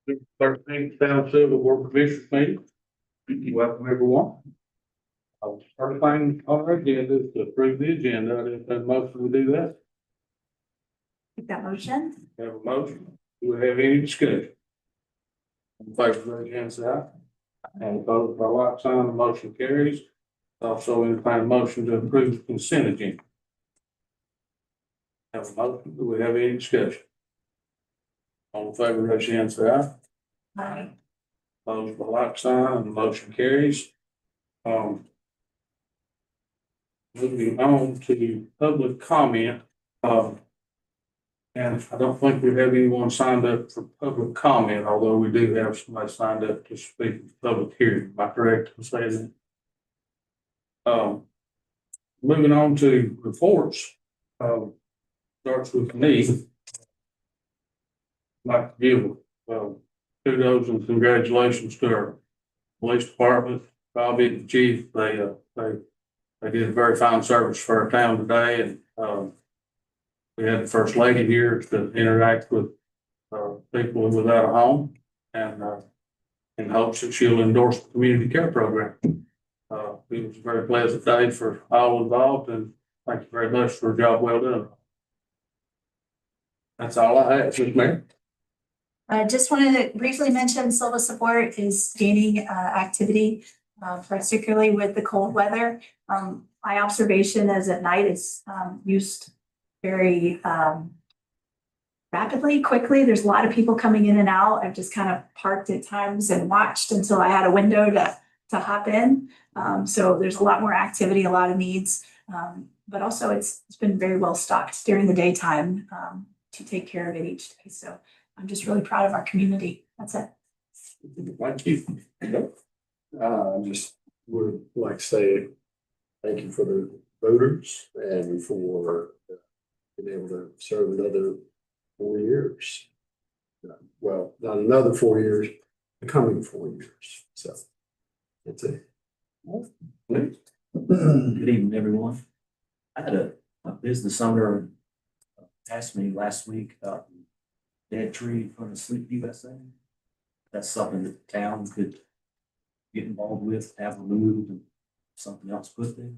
13th Town Sylva Board Commissioners meeting. Welcome, everyone. First thing on our agenda is to approve the agenda. I didn't have a motion to do that. Make that motion. Have a motion. Do we have any discussion? In favor, raise your hand, say aye. And opposed by like sign, the motion carries. Also, entertain a motion to approve the consent agenda. Have a motion. Do we have any discussion? All in favor, raise your hand, say aye. Aye. Opposed by like sign, the motion carries. Moving on to public comment. And I don't think we have anyone signed up for public comment, although we do have somebody signed up to speak at the public hearing. Am I correct in saying that? Moving on to reports. Starts with me. I'd like to give kudos and congratulations to our police department, Bobby and the chief. They did a very fine service for our town today, and we had the first lady here to interact with people without a home, and in hopes that she'll endorse the community care program. It was a very pleasant day for all involved, and thank you very much for a job well done. That's all I have, Ms. Mayor. I just wanted to briefly mention Sylva support is gaining activity, particularly with the cold weather. My observation is at night it's used very rapidly, quickly. There's a lot of people coming in and out. I've just kind of parked at times and watched until I had a window to hop in. So there's a lot more activity, a lot of needs, but also it's been very well stocked during the daytime to take care of it each day. So I'm just really proud of our community. That's it. Thank you. I just would like to say thank you for the voters and for being able to serve another 4 years. Well, not another 4 years, the coming 4 years. So that's it. Good evening, everyone. I had a business owner ask me last week about the dead tree from the Sleep USA. That's something that the town could get involved with, have removed, and something else put there.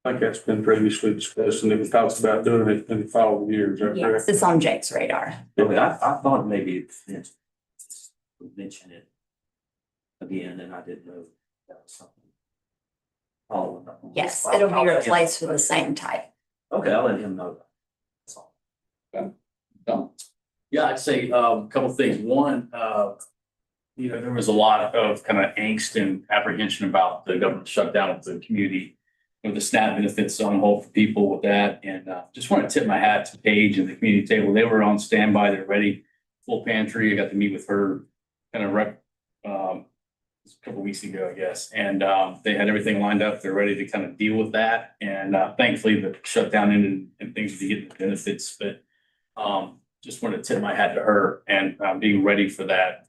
I think that's been previously discussed, and it was talked about doing it in the following years. Yes, it's on Jake's radar. Anyway, I thought maybe it would mention it again, and I didn't know that was something. Oh, Yes, it'll be replaced with the same type. Okay, I'll let him know. That's all. Yeah, I'd say a couple of things. One, there was a lot of kind of angst and apprehension about the government shutdown of the community with the SNAP benefits on hold for people with that. And just want to tip my hat to Paige and the community table. They were on standby. They're ready, full pantry. I got to meet with her kind of a couple of weeks ago, I guess. And they had everything lined up. They're ready to kind of deal with that. And thankfully the shutdown ended and things to get the benefits. But just wanted to tip my hat to her and being ready for that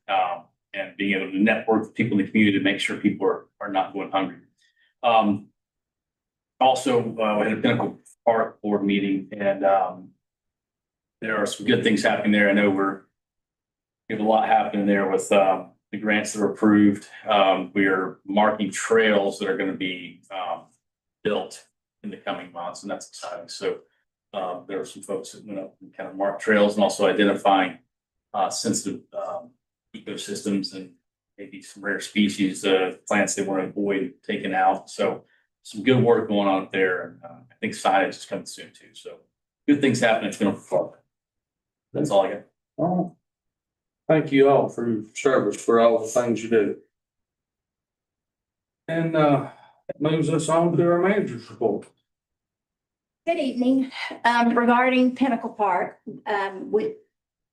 and being able to network with people in the community to make sure people are not going hungry. Also, we had a Pinnacle Park board meeting, and there are some good things happening there. I know we have a lot happening there with the grants that are approved. We are marking trails that are going to be built in the coming months, and that's exciting. So there are some folks that went up and kind of marked trails and also identifying sensitive ecosystems and maybe some rare species, plants they want to avoid taking out. So some good work going on up there. And I think signage is coming soon too. So good things happening at Pinnacle Park. That's all I got. Oh, thank you all for your service, for all the things you do. And that moves us on to our manager's report. Good evening. Regarding Pinnacle Park, with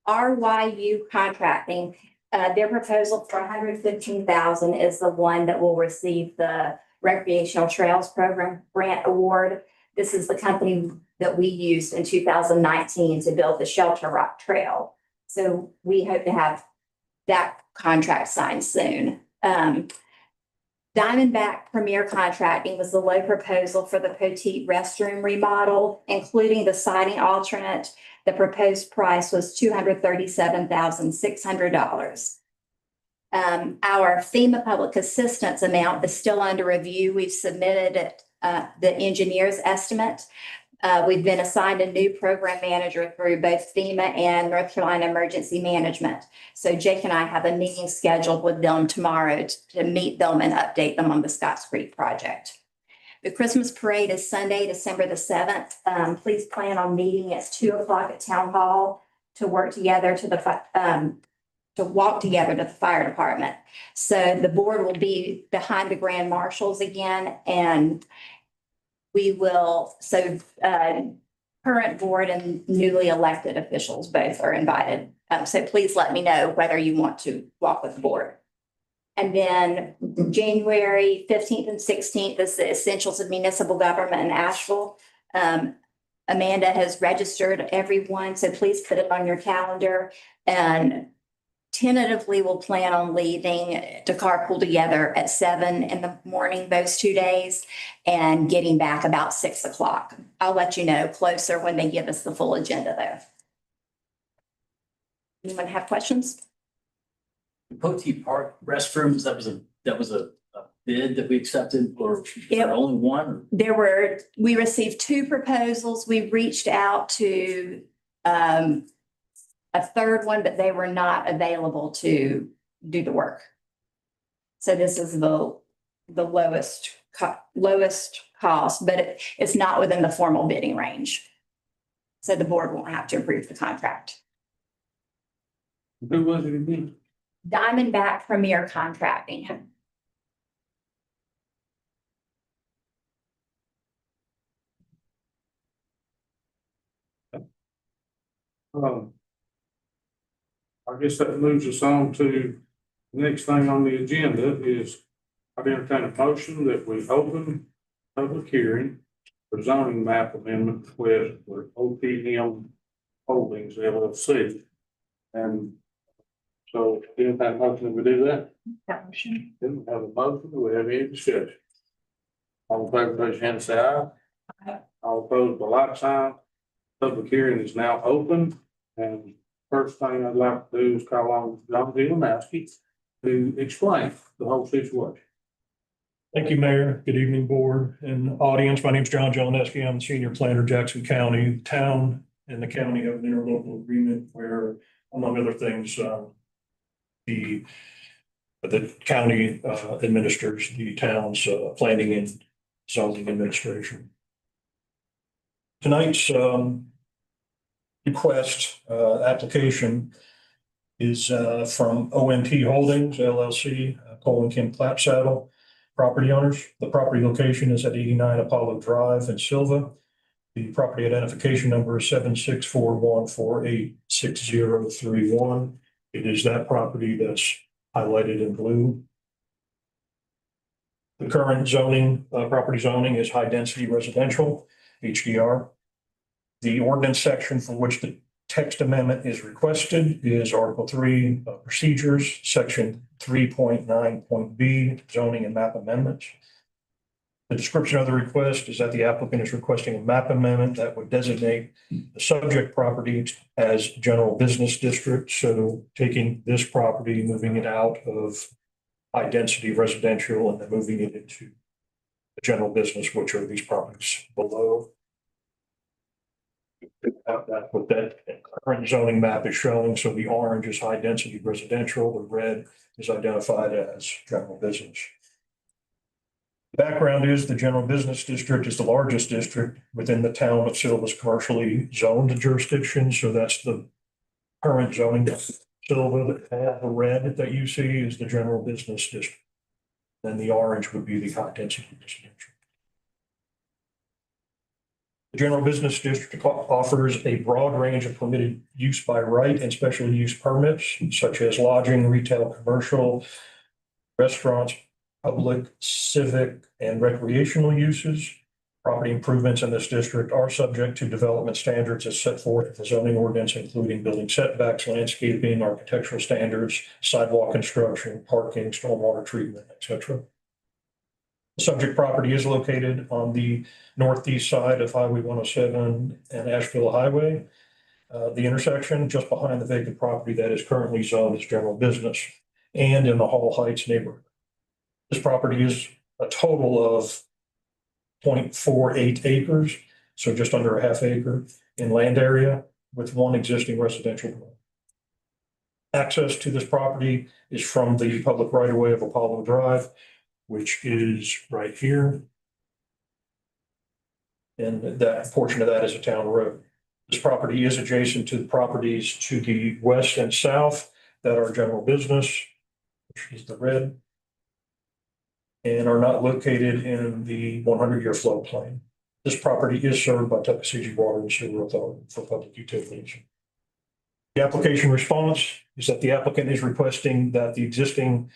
RYU Contracting, their proposal for $115,000 is the one that will receive the Recreational Trails Program Grant Award. This is the company that we used in 2019 to build the Shelter Rock Trail. So we hope to have that contract signed soon. Diamondback Premier Contracting was the low proposal for the Petite restroom remodel, including the siding alternate, The proposed price was $237,600. Our FEMA public assistance amount is still under review. We've submitted the engineer's estimate. We've been assigned a new program manager through both FEMA and North Carolina Emergency Management. So Jake and I have a meeting scheduled with them tomorrow to meet them and update them on the Scotts Creek project. The Christmas parade is Sunday, December the 7th. Please plan on meeting at 2:00 at Town Hall to work together to walk together to the fire department. So the board will be behind the grand marshals again, and we will, current board and newly elected officials both are invited. So please let me know whether you want to walk with the board. And then January 15th and 16th is the Essentials of Municipal Government in Asheville. Amanda has registered everyone, so please put it on your calendar. And tentatively, we'll plan on leaving to carpool together at 7 in the morning those 2 days and getting back about 6 o'clock. I'll let you know closer when they give us the full agenda there. Anyone have questions? Potee Park restrooms, that was a bid that we accepted, or is there only one? We received 2 proposals. We reached out to a third one, but they were not available to do the work. So this is the lowest cost, but it's not within the formal bidding range. So the board won't have to approve the contract. Who was it again? Diamondback Premier Contracting. I guess that moves us on to the next thing on the agenda is I'd entertain a motion that we open public hearing for zoning map amendment with OPM Holdings LLC. And so entertain a motion that we do that. That motion. Then we have a motion. Do we have any discussion? All in favor, raise your hand and say aye. Aye. All opposed, by like sign. Public hearing is now open, and first thing I'd like to do is call on John D. Lemowski to explain the whole situation. Thank you, Mayor. Good evening, board and audience. My name is John Jeleneski. I'm the senior planner, Jackson County. Town and the county have an interlocal agreement where, among other things, the county administers the town's planning and zoning administration. Tonight's request application is from ONT Holdings LLC, Cole and Kim Clapsaddle, property owners. The property location is at 89 Apollo Drive in Sylva. The property identification number is 76414866031. It is that property that's highlighted in blue. The current zoning, property zoning is high density residential, HDR. The ordinance section for which the text amendment is requested is Article 3 Procedures, Section 3.9.b, Zoning and Map Amendments. The description of the request is that the applicant is requesting a map amendment that would designate the subject property as general business district. So taking this property, moving it out of high density residential and then moving it into the general business, which are these properties below. That's what that current zoning map is showing. So the orange is high density residential, the red is identified as general business. The background is the general business district is the largest district within the town of Sylva's commercially zoned jurisdiction. So that's the current zoning. Sylva, the red that you see is the general business district. Then the orange would be the high density residential. The general business district offers a broad range of permitted use by right and special use permits, such as lodging, retail, commercial, restaurants, public, civic, and recreational uses. Property improvements in this district are subject to development standards as set forth in the zoning ordinance, including building setbacks, landscaping, architectural standards, sidewalk construction, parking, stormwater treatment, etc. The subject property is located on the northeast side of Highway 107 and Asheville Highway. the intersection just behind the vacant property that is currently zoned as general business and in the Hall Heights neighborhood. This property is a total of 0.48 acres, so just under a half acre in land area with one existing residential dwelling. Access to this property is from the public right of way of Apollo Drive, which is right here. And that portion of that is a town road. This property is adjacent to the properties to the west and south that are general business, which is the red, and are not located in the 100-year floodplain. This property is served by Tuckasegee Water and Sewer Authority for public utilities. The application response is that the applicant is requesting that the existing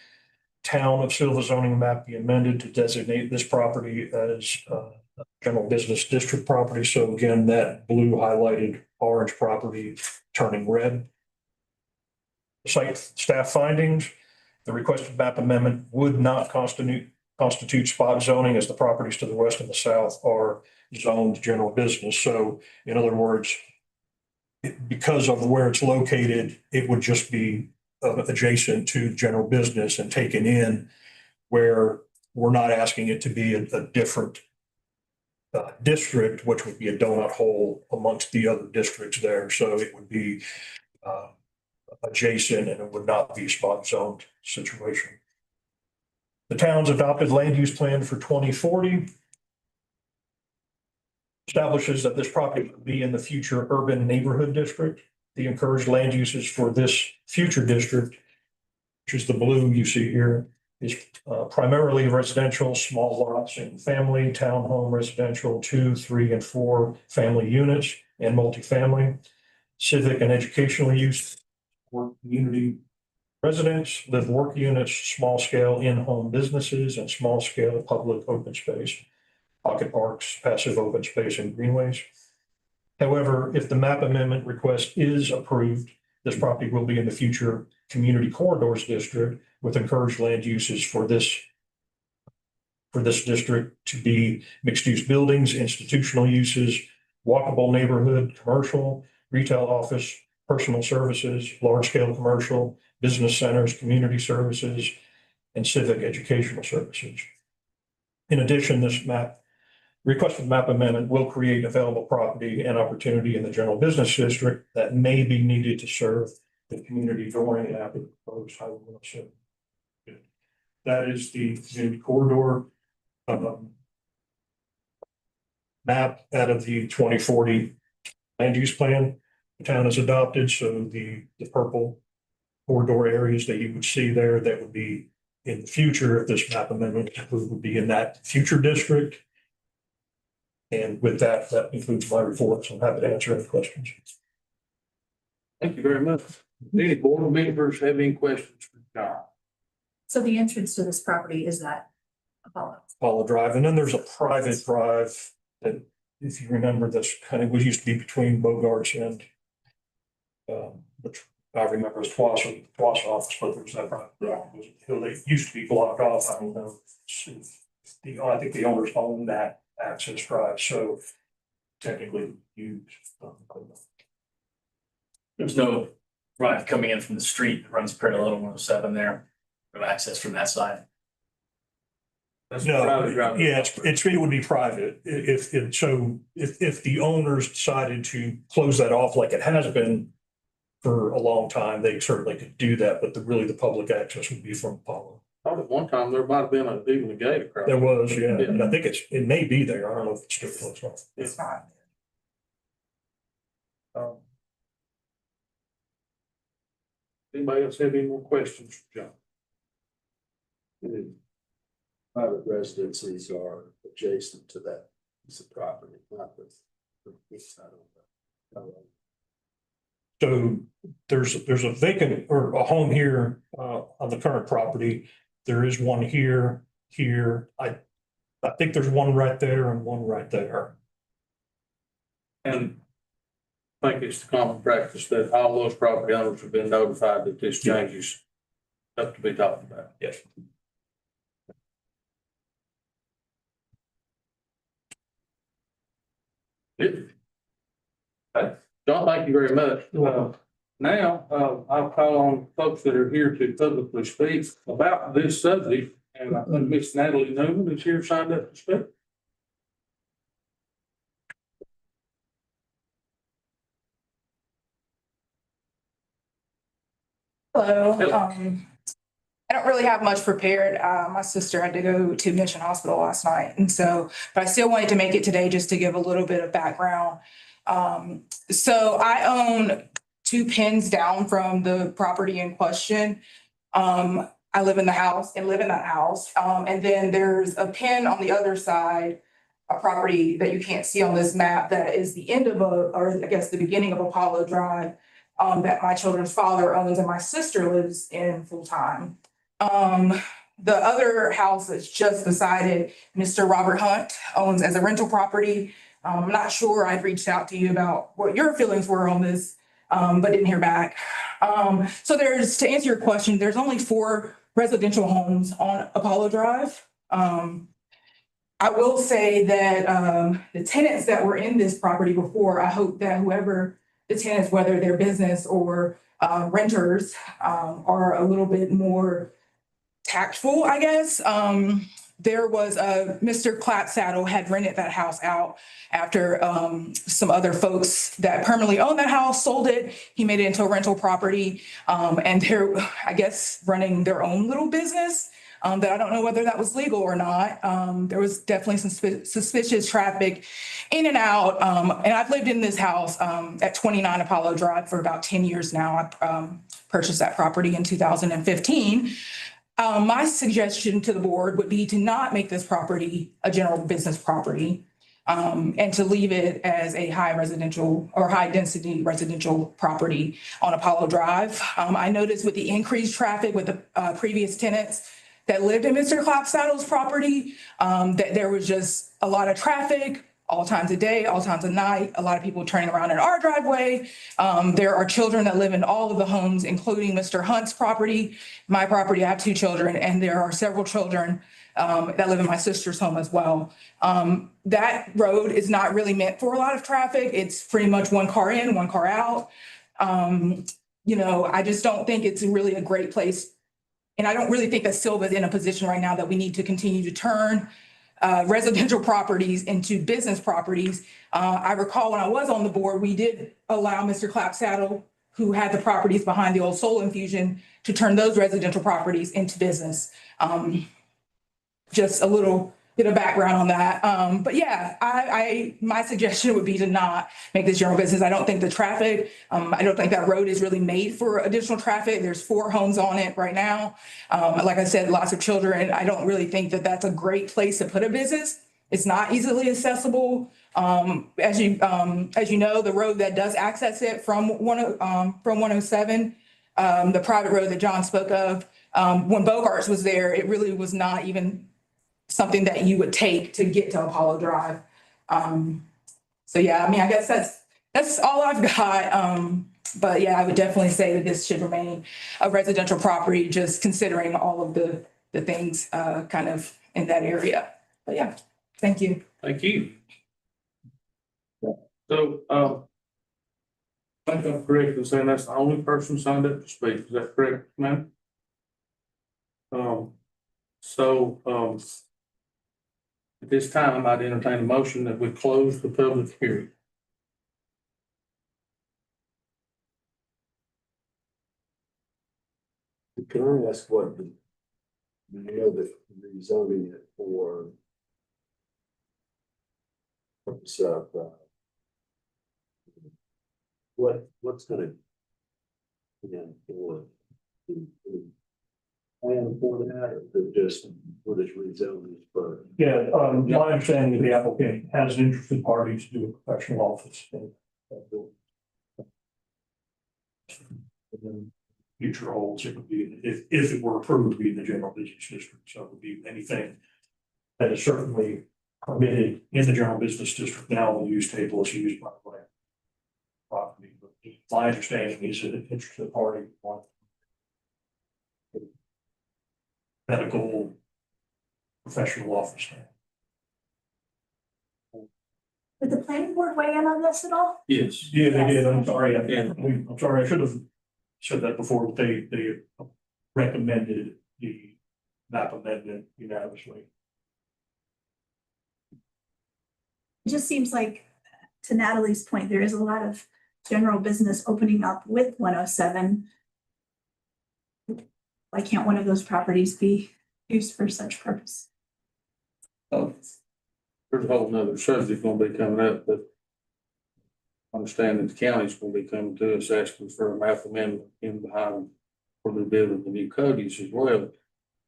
town of Sylva zoning map be amended to designate this property as general business district property. So again, that blue highlighted orange property turning red. Site staff findings, the requested map amendment would not constitute spot zoning, as the properties to the west and the south are zoned general business. So in other words, because of where it's located, it would just be adjacent to general business and taken in, where we're not asking it to be a different district, which would be a donut hole amongst the other districts there. So it would be adjacent and it would not be a spot zoned situation. The town's adopted land use plan for 2040 establishes that this property would be in the future urban neighborhood district. The encouraged land uses for this future district, which is the blue you see here, is primarily residential, small lots, and family, townhome, residential, 2, 3, and 4 family units, and multifamily, civic and educational use, or community residents, live work units, small scale in-home businesses, and small scale public open space, pocket parks, passive open space, and greenways. However, if the map amendment request is approved, this property will be in the future community corridors district with encouraged land uses for this district to be mixed-use buildings, institutional uses, walkable neighborhood, commercial, retail office, personal services, large-scale commercial, business centers, community services, and civic educational services. In addition, this requested map amendment will create available property and opportunity in the general business district that may be needed to serve the community during and after the proposed highway 107. That is the community corridor map out of the 2040 land use plan the town has adopted. So the purple corridor areas that you would see there that would be in the future, if this map amendment would be in that future district. And with that, that concludes my report. So I'm happy to answer any questions. Thank you very much. Any board members have any questions for John? So the entrance to this property is that Apollo. Drive. And then there's a private drive that, if you remember, that's kind of, was used to be between Bogarts and which I remember as Twas office, but there's that private drive. They used to be blocked off. I don't know. I think the owners own that access drive, so technically used. There's no drive coming in from the street that runs parallel to 107 there. No access from that side. That's No, private drive. yeah, it would be private. If the owners decided to close that off like it has been for a long time, they certainly could do that, but really the public access would be from Apollo. I thought at one time there might have been even a gate across. There was, yeah, Yeah. and I think it may be there. I don't know if it's still closed off. It's not. Anybody else have any more questions for John? Private residences are adjacent to that piece of property, not the east side of that. So there's a vacant or a home here on the current property. There is one here. I think there's one right there and one right there. And I think it's the common practice that all those property owners have been notified that this change is up to be talked about. Yes. Okay. John, thank you very much. Now, I'll call on folks that are here to publicly speak about this subject. And I think Miss Natalie Newman is here signed up to speak. Hello. Hello. I don't really have much prepared. My sister had to go to Mission Hospital last night, and so, but I still wanted to make it today just to give a little bit of background. So I own 2 pins down from the property in question. I live in the house and live in that house. And then there's a pin on the other side, a property that you can't see on this map that is the end of or I guess the beginning of Apollo Drive, that my children's father owns and my sister lives in full time. The other house that's just decided, Mr. Robert Hunt owns as a rental property. I'm not sure, I've reached out to you about what your feelings were on this, but didn't hear back. So to answer your question, there's only 4 residential homes on Apollo Drive. I will say that, the tenants that were in this property before, I hope that whoever the tenants, whether they're business or, renters, are a little bit more tactful, I guess. There was Mr. Clapsaddle had rented that house out after some other folks that permanently owned that house sold it. He made it into a rental property, and they're, I guess, running their own little business. That I don't know whether that was legal or not. There was definitely some suspicious traffic in and out. And I've lived in this house at 29 Apollo Drive for about 10 years now. I purchased that property in 2015. My suggestion to the board would be to not make this property a general business property, and to leave it as a high residential or high density residential property on Apollo Drive. I noticed with the increased traffic with the previous tenants that lived in Mr. Clapsaddle's property, that there was just a lot of traffic, all times of day, all times of night, a lot of people turning around in our driveway. There are children that live in all of the homes, including Mr. Hunt's property, my property. I have 2 children, and there are several children that live in my sister's home as well. That road is not really meant for a lot of traffic. It's pretty much one car in, one car out. I just don't think it's really a great place. And I don't really think that Sylva is in a position right now that we need to continue to turn residential properties into business properties. I recall when I was on the board, we did allow Mr. Clapsaddle, who had the properties behind the old Soul Infusion, to turn those residential properties into business. Just a little bit of background on that. But yeah, my suggestion would be to not make this general business. I don't think the traffic, I don't think that road is really made for additional traffic. There's 4 homes on it right now. Like I said, lots of children. I don't really think that that's a great place to put a business. It's not easily accessible. As you know, the road that does access it from 107, the private road that John spoke of, when Bogarts was there, it really was not even something that you would take to get to Apollo Drive. So yeah, I mean, I guess that's all I've got. But yeah, I would definitely say that this should remain a residential property, just considering all of the things kind of in that area. But yeah, thank you. Thank you. So, I think I'm correct in saying that's the only person signed up to speak. Is that correct, ma'am? So, at this time, I'd entertain a motion that we close the public hearing. Can I ask what the rezoning it for purpose of, what's gonna, for the plan for that, or is it just for this rezoning for? Yeah, my understanding of the applicant has an interested party to do a professional office. And then future holds, it would be, if it were approved, to be in the general business district. So it would be anything that is certainly permitted in the general business district now, the use table is used by the way. Property, but my understanding is that an interested party want medical professional office. Did the planning board weigh in on this at all? Yes. Yeah, they did. I'm sorry. Yeah. I'm sorry. I should have said that before, but they recommended the map amendment unanimously. It just seems like, to Natalie's point, there is a lot of general business opening up with 107. Why can't one of those properties be used for such purpose? Oh, there's a whole nother subject gonna be coming up, but I understand that the county's gonna be coming to us asking for a map amendment in behind for the building the new Cody's as well.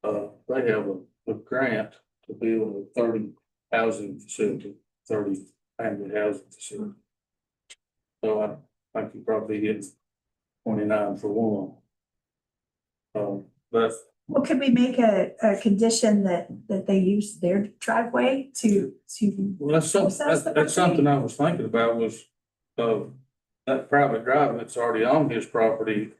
They have a grant to build a 30 housing facility, 30 family housing facility. So I could probably get 29 for one. But Well, could we make a condition that they use their driveway to? well, that's something I was thinking about was, that private drive that's already on his property.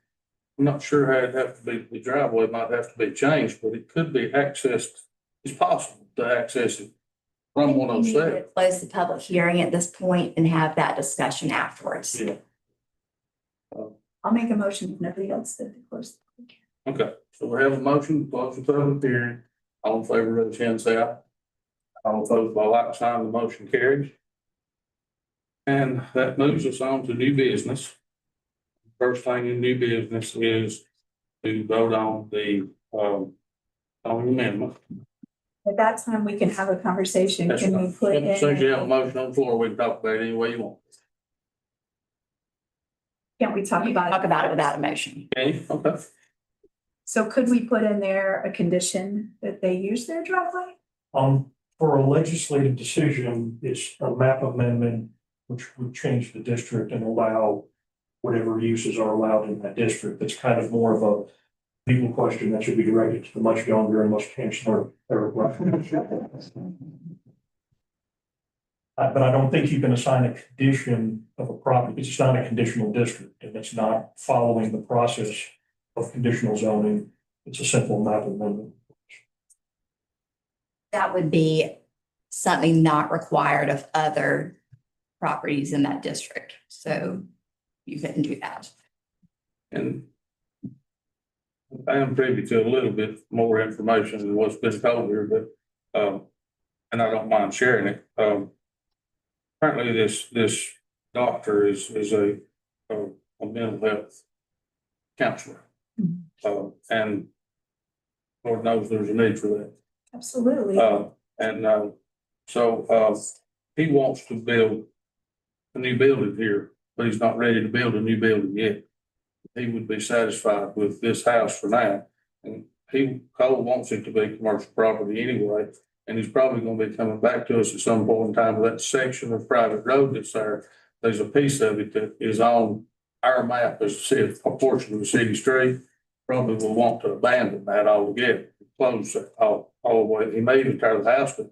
I'm not sure how it'd have to be, the driveway might have to be changed, but it could be accessed, it's possible to access it from one oh We need to seven. Close the public hearing at this point and have that discussion afterwards. Yeah. I'll make a motion if nobody else did, of course. Okay, so we have a motion, to close the public hearing. All in favor, raise your hand, say aye. All opposed by like sign, the motion carries. And that moves us on to new business. First thing in new business is to vote on the, on amendment. At that time, we can have a conversation. That's Can we right. put As soon as you have a in, motion on the floor, we can talk about it any way you want. can't we talk about? Talk about it without a motion. Okay, okay. So could we put in there a condition that they use their driveway? For a legislative decision, it's a map amendment, which would change the district and allow whatever uses are allowed in that district. It's kind of more of a legal question that should be directed to the much younger and much chancellor. But I don't think you can assign a condition of a property. It's not a conditional district and it's not following the process of conditional zoning. It's a simple map amendment. That would be something not required of other properties in that district. So you couldn't do that. And I am privy to a little bit more information than what's been told here, but, and I don't mind sharing it. Apparently this doctor is a mental health counselor. And Lord knows there's a need for that. Absolutely. So he wants to build a new building here, but he's not ready to build a new building yet. He would be satisfied with this house for now. And Cole wants it to be commercial property anyway. And he's probably gonna be coming back to us at some point in time with that section of private road that's there. There's a piece of it that is on our map as a portion of the city street. Probably will want to abandon that altogether, close it all the way. He may even tear the house down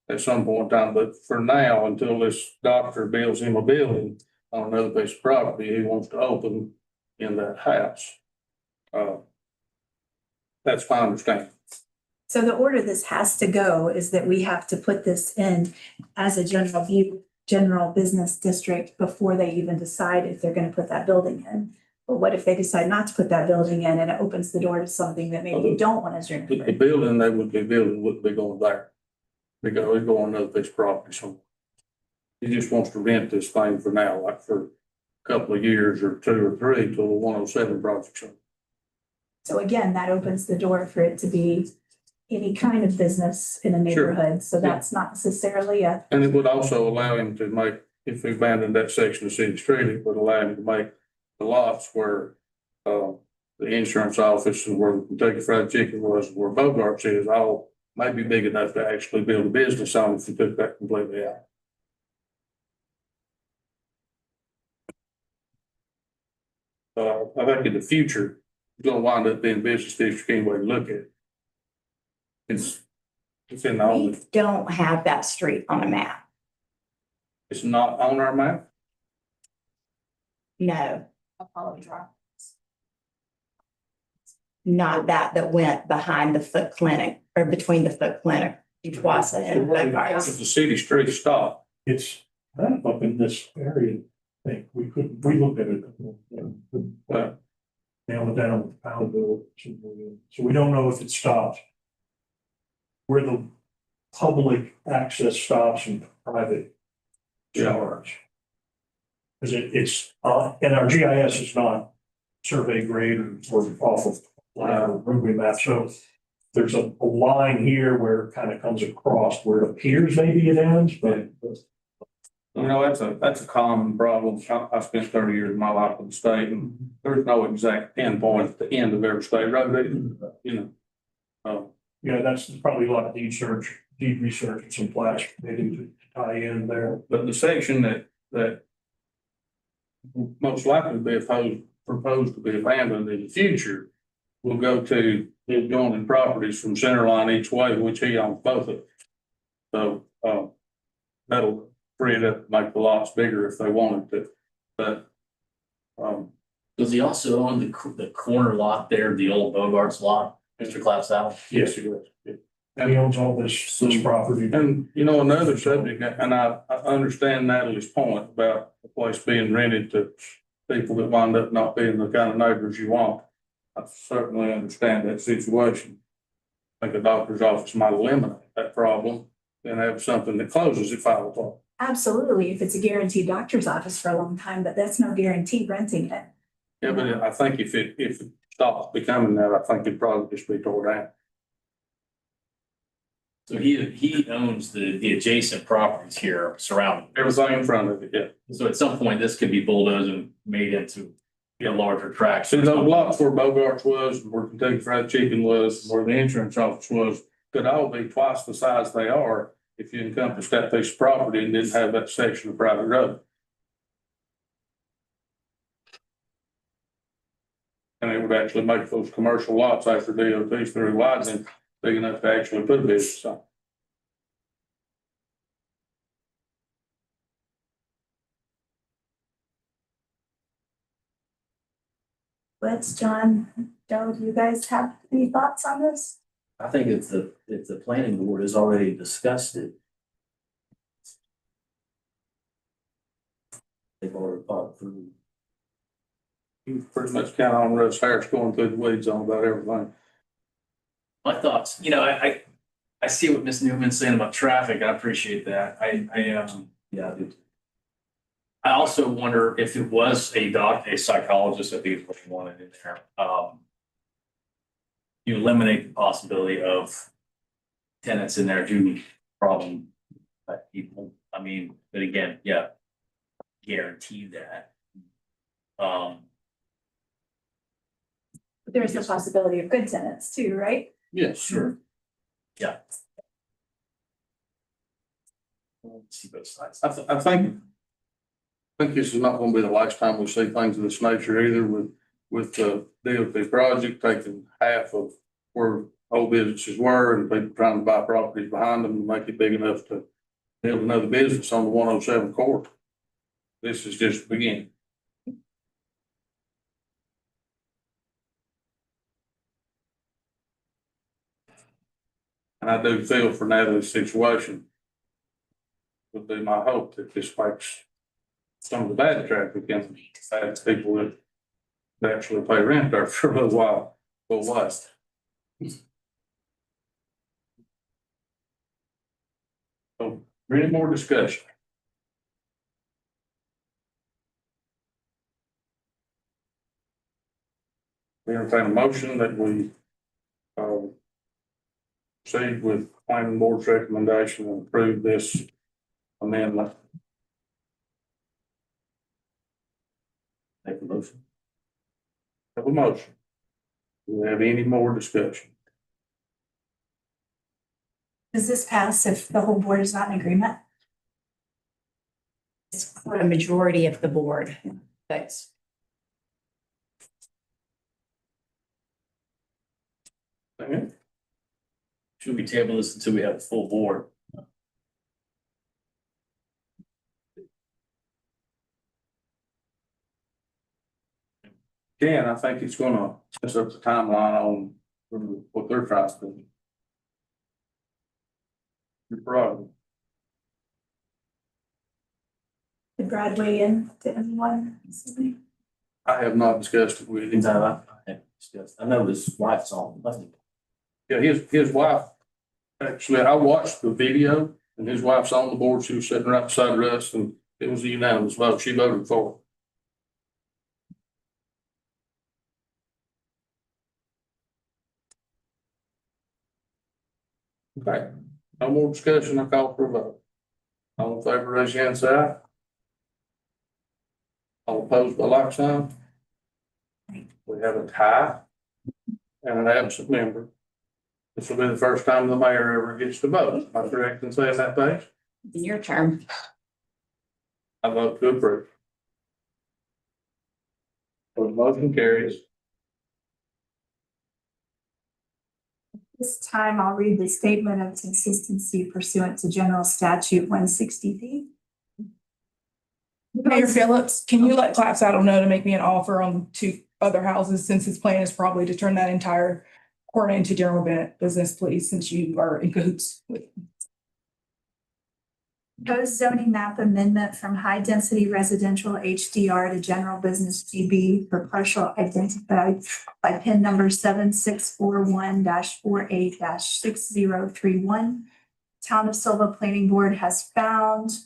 at some point in time, but for now, until this doctor builds him a building on another piece of property, he wants to open in that house. That's my understanding. So the order this has to go is that we have to put this in as a general business district before they even decide if they're gonna put that building in. But what if they decide not to put that building in and it opens the door to something that maybe you don't want to The do? building they would be building wouldn't be going there. They go on another piece of property somewhere. He just wants to rent this thing for now, like for a couple of years or 2 or 3 till the 107 project's on. So again, that opens the door for it to be any kind of business in a neighborhood. So that's not necessarily a, And it would also allow him to make, if he abandoned that section of city street, it would allow him to make the lots where the insurance office and where the Kentucky Fried Chicken was, where Bogart's is, all may be big enough to actually build a business on if you took that completely out. I think in the future, it's gonna wind up being business district anyway to look at it. It's in the We only, don't have that street on a map. it's not on our map. No. Not that went behind the foot clinic or between the foot clinic, Tukwasa and Where Bogart's. does the city street stop? It's That up in this area, I think we looked at it. But nail it down with the pound bill. So we don't know if it stops. Where the public access stops and private starts. Because it's, and our GIS is not survey grade or off of roadway map, so there's a line here where it kind of comes across where it appears maybe it ends, but. You know, that's a common problem. I spent 30 years of my life in the state, and there's no exact endpoint at the end of every state road, either, you know. Yeah, that's probably a lot of deed research and some plats they do to tie in there. But the section that most likely be proposed to be abandoned in the future will go to the adjoining properties from center line each way, which he owns both of them. So, that'll free it up, make the lots bigger if they wanted to, but, Does he also own the corner lot there, the old Bogart's lot, Mr. Claps out? yes, he does. Yeah. And he owns all this property. And, you know, another subject, and I understand Natalie's point about the place being rented to people that wind up not being the kind of neighbors you want. I certainly understand that situation. I think a doctor's office might eliminate that problem and have something that closes at 5 o'clock. Absolutely, if it's a guaranteed doctor's office for a long time, but that's no guarantee renting it. Yeah, but I think if it stops becoming that, I think it'd probably just be tore down. So he owns the adjacent properties here surrounding. Everything in front of it, yeah. So at some point, this could be bulldozed and made into a larger tract. See, those lots where Bogart's was, where Kentucky Fried Chicken was, where the insurance office was, could all be twice the size they are if you encompassed that piece of property and didn't have that section of private road. And it would actually make those commercial lots after DOT's through widening big enough to actually put a business on. Let's, John, Joe, do you guys have any thoughts on this? I think if the planning board has already discussed it. They've already thought through. You pretty much count on Russ Harris going through the weeds on about everything. My thoughts, I see what Ms. Newman's saying about traffic. I appreciate that. Yeah, I do. I also wonder if it was a psychologist, I think is what you wanted in there. You eliminate the possibility of tenants in there due problem people. I mean, but again, yeah, guarantee that. There's the possibility of good tenants too, right? Yes, sure. Yeah. Let's see both sides. I think this is not gonna be the last time we see things of this nature either with the DOT project taking half of where old businesses were and people trying to buy properties behind them and make it big enough to build another business on the 107 court. This is just the beginning. And I do feel for Natalie's situation. Would be my hope that this makes some of the bad traffic and bad people that actually pay rent there for a little while will last. So, any more discussion? We entertain a motion that we proceed with planning board's recommendation and approve this amendment. Make a motion. Have a motion. Do we have any more discussion? Does this pass if the whole board is not in agreement? It's for a majority of the board. Thanks. Okay. Should we table this until we have a full board? Ken, I think it's gonna mess up the timeline on what they're trying to do. Your problem. Did Brad weigh in to anyone? I have not discussed it with him. No, I know his wife's on, wasn't Yeah, his wife, actually, I watched the video and his wife's on the board. She was sitting right beside us and it was a unanimous vote. She voted for it. Okay, no more discussion. I call for a vote. All in favor, raise your hand, say aye. All opposed by like sign. We have a tie and an absent member. This will be the first time the mayor ever gets to vote. Am I correct in saying that, Paige? Your term. I vote to approve. So the motion carries. This time I'll read the statement of consistency pursuant to General Statute 160B. Mayor Phillips, can you let Clap Saddle know to make me an offer on 2 other houses, since his plan is probably to turn that entire court into general business, please, since you are in cahoots with. Proposed zoning map amendment from high density residential HDR to general business GB for partial identified by PIN number 7641-48-6031. Town of Sylva Planning Board has found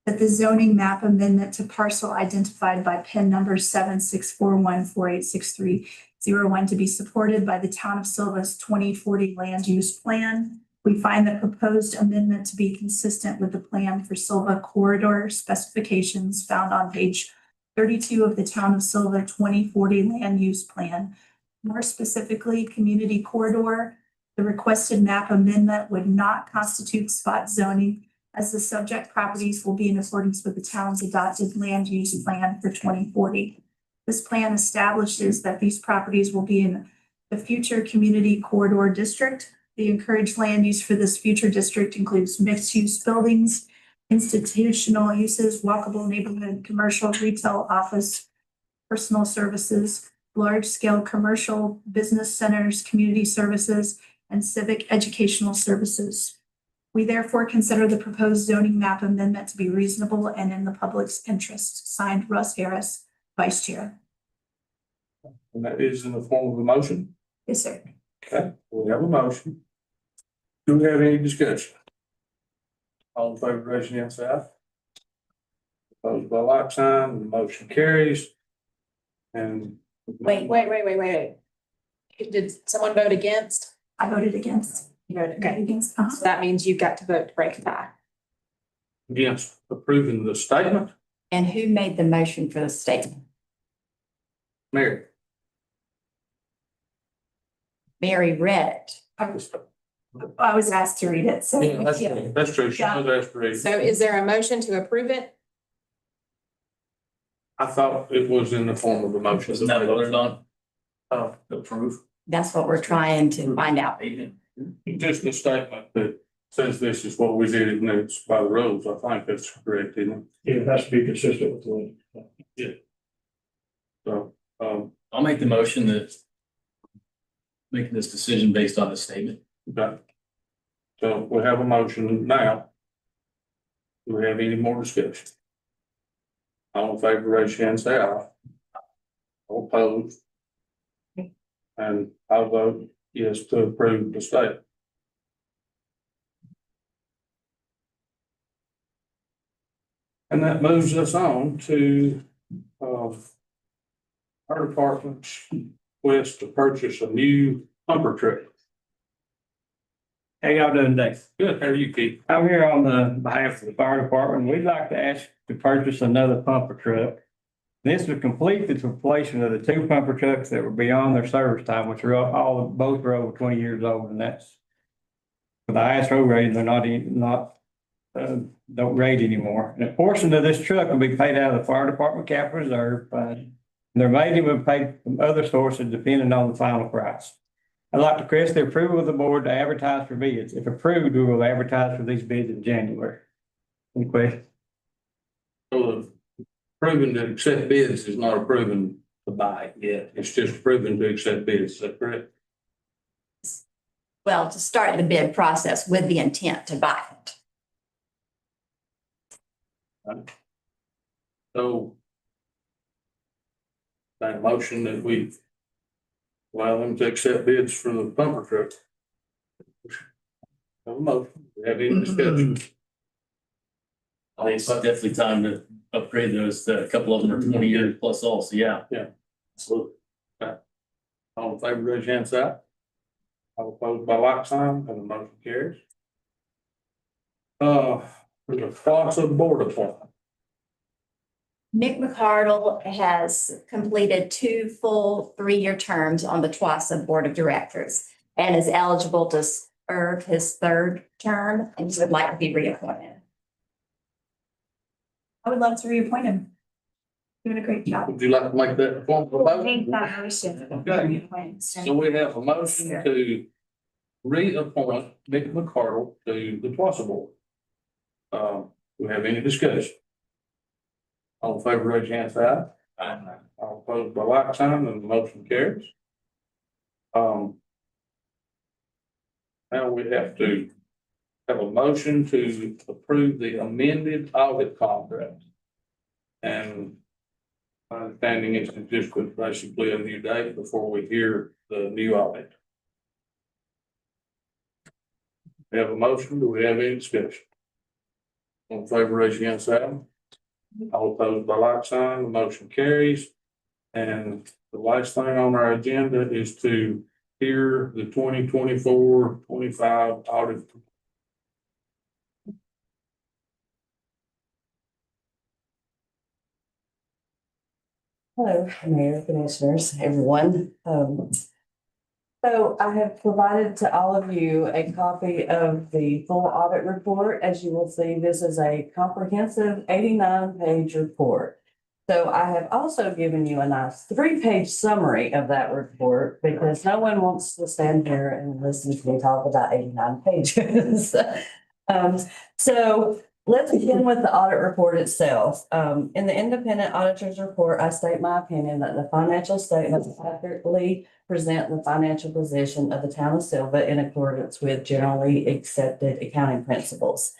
that the zoning map amendment to parcel identified by PIN number 7641-486301 to be supported by the Town of Sylva's 2040 land use plan. We find the proposed amendment to be consistent with the plan for Sylva corridor specifications found on page 32 of the Town of Sylva 2040 land use plan. More specifically, community corridor, the requested map amendment would not constitute spot zoning, as the subject properties will be in accordance with the town's adopted land use plan for 2040. This plan establishes that these properties will be in the future community corridor district. The encouraged land use for this future district includes mixed-use buildings, institutional uses, walkable neighborhood, commercial, retail, office, personal services, large-scale commercial, business centers, community services, and civic educational services. We therefore consider the proposed zoning map amendment to be reasonable and in the public's interest. Signed, Russ Harris, Vice Chair. And that is in the form of a motion. Yes, sir. Okay, we have a motion. Do we have any discussion? All in favor, raise your hand, say aye. Opposed by like sign, the motion carries. And. Wait. Did someone vote against? I voted against. You voted Okay, against. So that means you got to vote to break a tie. Against approving the statement, And who made the motion for the statement? Mary. Mary read it. I was asked to read it, so. Yeah, that's true. She was asked to read. So is there a motion to approve it? I thought it was in the form of a motion. Wasn't that voted on? Oh, Approve. That's what we're trying to find out. just a statement that says this is what we did and it's by the rules. I think that's correct, isn't It has to be consistent with the law. it? So, I'll make the motion that making this decision based on the statement. okay. So we have a motion now. Do we have any more discussion? All in favor, raise your hand, say aye. All opposed? And I'll vote yes to approve the statement. And that moves us on to, our department's request to purchase a new pumper truck. How y'all doing today? Good, how are you, Keith? I'm here on the behalf of the fire department. We'd like to ask to purchase another pumper truck. This would complete the replacement of the 2 pumper trucks that were beyond their service time, which are both are over 20 years old, and that's for the ISO rating, they're don't rate anymore. And a portion of this truck will be paid out of the fire department capital reserve fund. And the remaining will be paid from other sources depending on the final price. I'd like to request the approval of the board to advertise for bids. If approved, we will advertise for these bids in January. Any questions? So approving to accept bids is not approving to buy it yet. It's just approving to accept bids. Is that correct? Well, to start the bid process with the intent to buy it. So. That motion that we allow them to accept bids for the bumper truck. Have a motion, we have any discussion? I think it's definitely time to upgrade those. A couple of them are 20 years plus also, yeah. Absolutely. All in favor, raise your hand, side. All opposed by like sign, and the motion carries. For the FOSSA board appointment. Nick McCardle has completed 2 full 3-year terms on the TWASA Board of Directors and is eligible to serve his 3rd term and would like to be reappointed. I would love to reappoint him. Doing a great job. Would you like to make that formal I motion? think that motion. Okay. Reappoint. So we have a motion to reappoint Nick McCardle to the TWASA board. We have any discussion? All in favor, raise your hand, side. All opposed by like sign, and the motion carries. Now we have to have a motion to approve the amended audit contract. And my understanding is to just put basically a new date before we hear the new audit. We have a motion. Do we have any discussion? All in favor, raise your hand, side. All opposed by like sign, the motion carries. And the last thing on our agenda is to hear the 2024-25 audit. Hello, Mayor, Commissioners, everyone. So I have provided to all of you a copy of the full audit report. As you will see, this is a comprehensive 89-page report. So I have also given you a nice 3-page summary of that report because no one wants to stand here and listen to me talk about 89 pages. So let's begin with the audit report itself. In the independent auditor's report, I state my opinion that the financial statements accurately present the financial position of the town of Sylva in accordance with generally accepted accounting principles.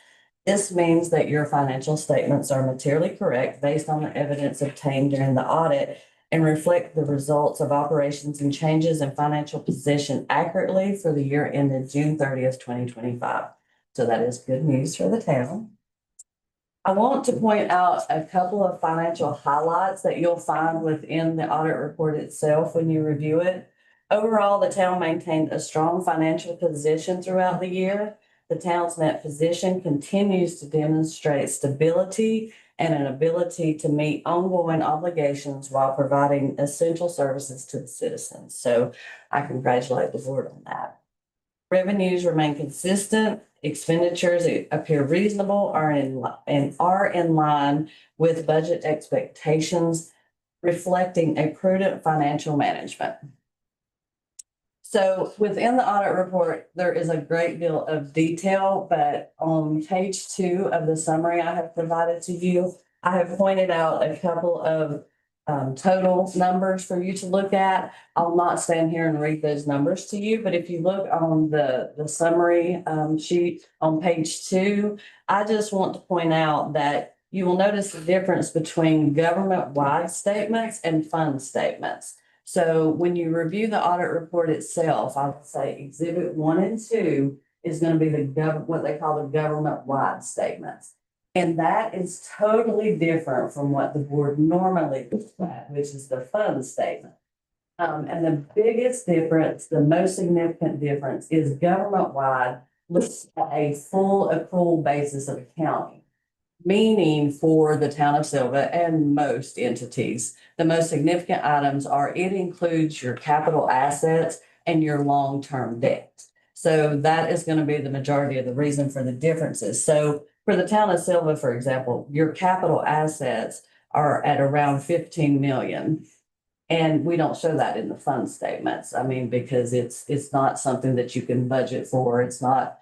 This means that your financial statements are materially correct based on the evidence obtained during the audit and reflect the results of operations and changes in financial position accurately for the year ended June 30th, 2025. So that is good news for the town. I want to point out a couple of financial highlights that you'll find within the audit report itself when you review it. Overall, the town maintained a strong financial position throughout the year. The town's net position continues to demonstrate stability and an ability to meet ongoing obligations while providing essential services to the citizens. So I congratulate the board on that. Revenues remain consistent. Expenditures appear reasonable, are in line with budget expectations, reflecting a prudent financial management. So within the audit report, there is a great deal of detail, but on page 2 of the summary I have provided to you, I have pointed out a couple of total numbers for you to look at. I'll not stand here and read those numbers to you, but if you look on the summary sheet on page 2, I just want to point out that you will notice the difference between government-wide statements and fund statements. So when you review the audit report itself, I would say exhibit 1 and 2 is going to be what they call the government-wide statements. And that is totally different from what the board normally looks at, which is the fund statement. And the biggest difference, the most significant difference is government-wide looks at a full accrual basis of accounting. Meaning for the town of Sylva and most entities, the most significant items are it includes your capital assets and your long-term debt. So that is going to be the majority of the reason for the differences. So for the town of Sylva, for example, your capital assets are at around 15 million. And we don't show that in the fund statements. I mean, because it's not something that you can budget for. It's not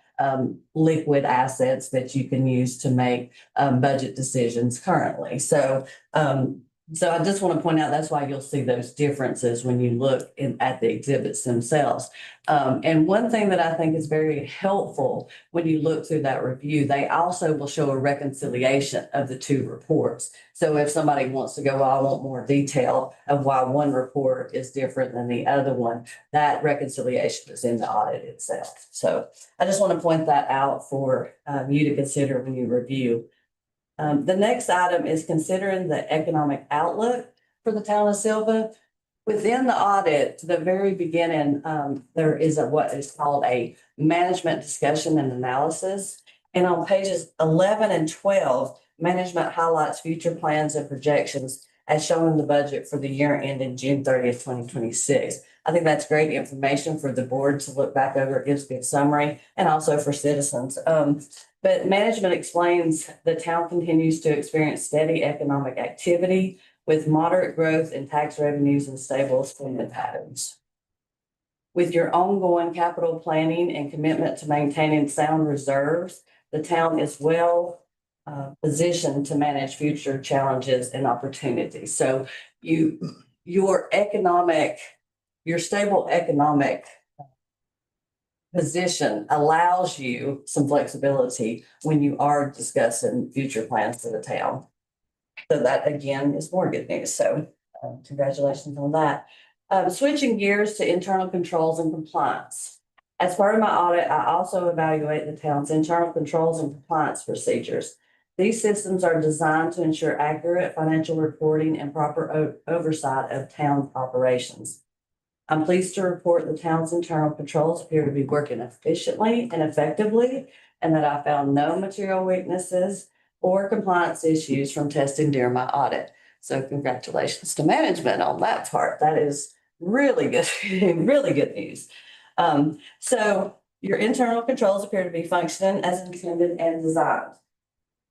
liquid assets that you can use to make budget decisions currently. So So I just want to point out, that's why you'll see those differences when you look at the exhibits themselves. And one thing that I think is very helpful when you look through that review, they also will show a reconciliation of the two reports. So if somebody wants to go, well, I want more detail of why one report is different than the other one, that reconciliation is in the audit itself. So I just want to point that out for you to consider when you review. The next item is considering the economic outlook for the town of Sylva. Within the audit, the very beginning, there is what is called a management discussion and analysis. And on pages 11 and 12, management highlights future plans and projections as shown in the budget for the year ending June 30th, 2026. I think that's great information for the board to look back over. It gives a good summary, and also for citizens. But management explains the town continues to experience steady economic activity with moderate growth in tax revenues and stable spending patterns. With your ongoing capital planning and commitment to maintaining sound reserves, the town is well positioned to manage future challenges and opportunities. So your stable economic position allows you some flexibility when you are discussing future plans for the town. So that again is more good news. So congratulations on that. Switching gears to internal controls and compliance. As part of my audit, I also evaluate the town's internal controls and compliance procedures. These systems are designed to ensure accurate financial reporting and proper oversight of town operations. I'm pleased to report the town's internal controls appear to be working efficiently and effectively, and that I found no material weaknesses or compliance issues from testing during my audit. So congratulations to management on that part. That is really good, really good news. So your internal controls appear to be functioning as intended and designed.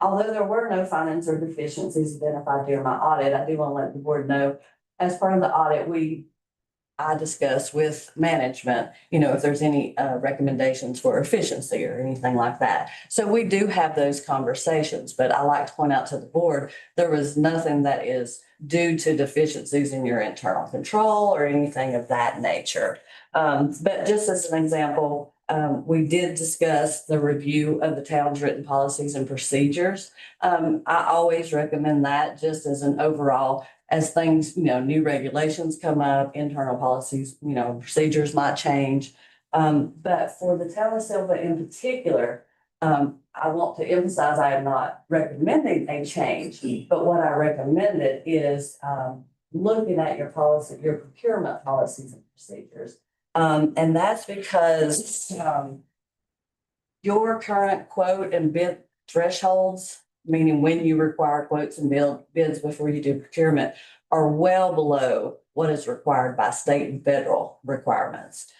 Although there were no findings or deficiencies identified during my audit, I do want to let the board know, as part of the audit, I discussed with management, if there's any recommendations for efficiency or anything like that. So we do have those conversations, but I like to point out to the board, there was nothing that is due to deficiencies in your internal control or anything of that nature. But just as an example, we did discuss the review of the town's written policies and procedures. I always recommend that just as an overall, as things, new regulations come up, internal policies, procedures might change. But for the town of Sylva in particular, I want to emphasize I am not recommending a change, but what I recommended is looking at your policy, your procurement policies and procedures. And that's because your current quote and bid thresholds, meaning when you require quotes and bids before you do procurement, are well below what is required by state and federal requirements.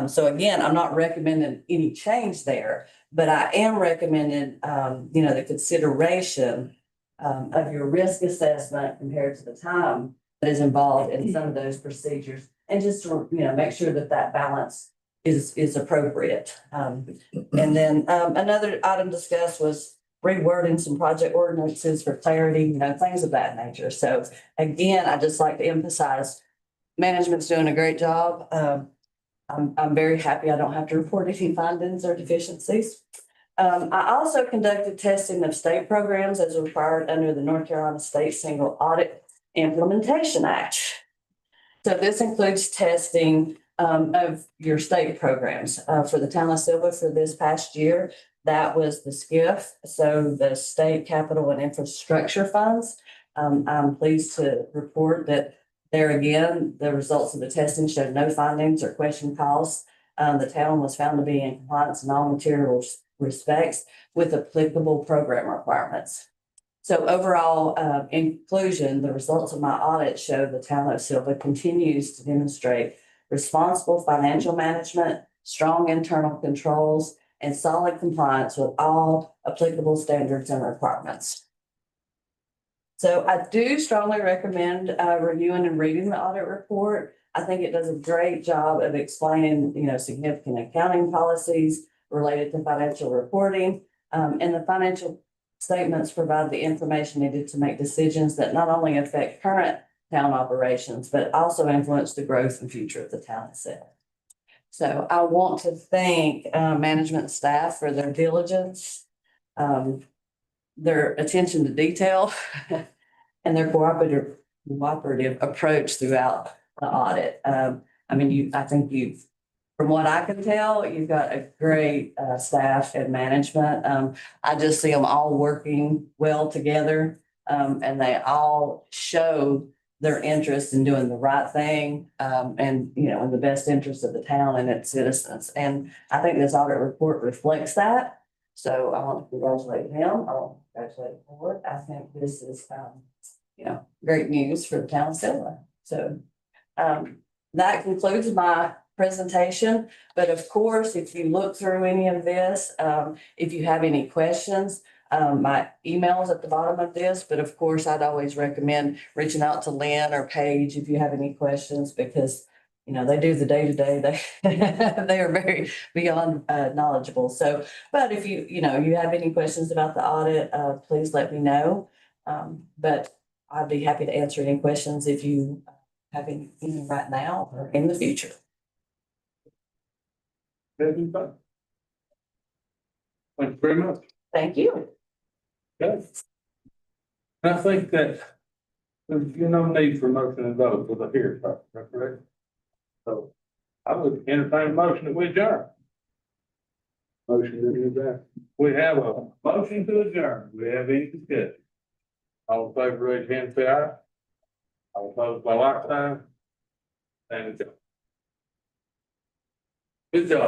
So again, I'm not recommending any change there, but I am recommending, the consideration of your risk assessment compared to the time that is involved in some of those procedures, and just to, make sure that that balance is appropriate. And then another item discussed was rewording some project ordinances for clarity, things of that nature. So again, I just like to emphasize management's doing a great job. I'm very happy I don't have to report any findings or deficiencies. I also conducted testing of state programs as required under the North Carolina State Single Audit Implementation Act. So this includes testing of your state programs. For the town of Sylva for this past year, that was the SCIF, so the State Capital and Infrastructure Funds. I'm pleased to report that there again, the results of the testing showed no findings or question calls. The town was found to be in compliance in all material respects with applicable program requirements. So overall, in conclusion, the results of my audit show the town of Sylva continues to demonstrate responsible financial management, strong internal controls, and solid compliance with all applicable standards and requirements. So I do strongly recommend reviewing and reading the audit report. I think it does a great job of explaining, significant accounting policies related to financial reporting. And the financial Statements provide the information needed to make decisions that not only affect current town operations, but also influence the growth and future of the town itself. So I want to thank management staff for their diligence, their attention to detail, and their cooperative approach throughout the audit. I mean, I think you've, from what I can tell, you've got a great staff and management. I just see them all working well together, and they all show their interest in doing the right thing, and, you know, in the best interest of the town and its citizens. And I think this audit report reflects that. So I want to congratulate him. I want to congratulate the board. I think this is, you know, great news for the town of Sylva. So that concludes my presentation. But of course, if you look through any of this, if you have any questions, my email is at the bottom of this, but of course, I'd always recommend reaching out to Lynn or Paige if you have any questions, because, you know, they do the day-to-day. They are very beyond knowledgeable. So, but if you have any questions about the audit, please let me know. But I'd be happy to answer any questions if you have any right now or in the future. Thank you very much. Thank you. Okay. And I think that there's no need for motion and vote for the here part, is that correct? So I would entertain a motion that we adjourn. Motion to adjourn. We have a motion to adjourn. We have any discussion? All in favor, raise your hand, say aye. All opposed by like sign. And it's. Good job.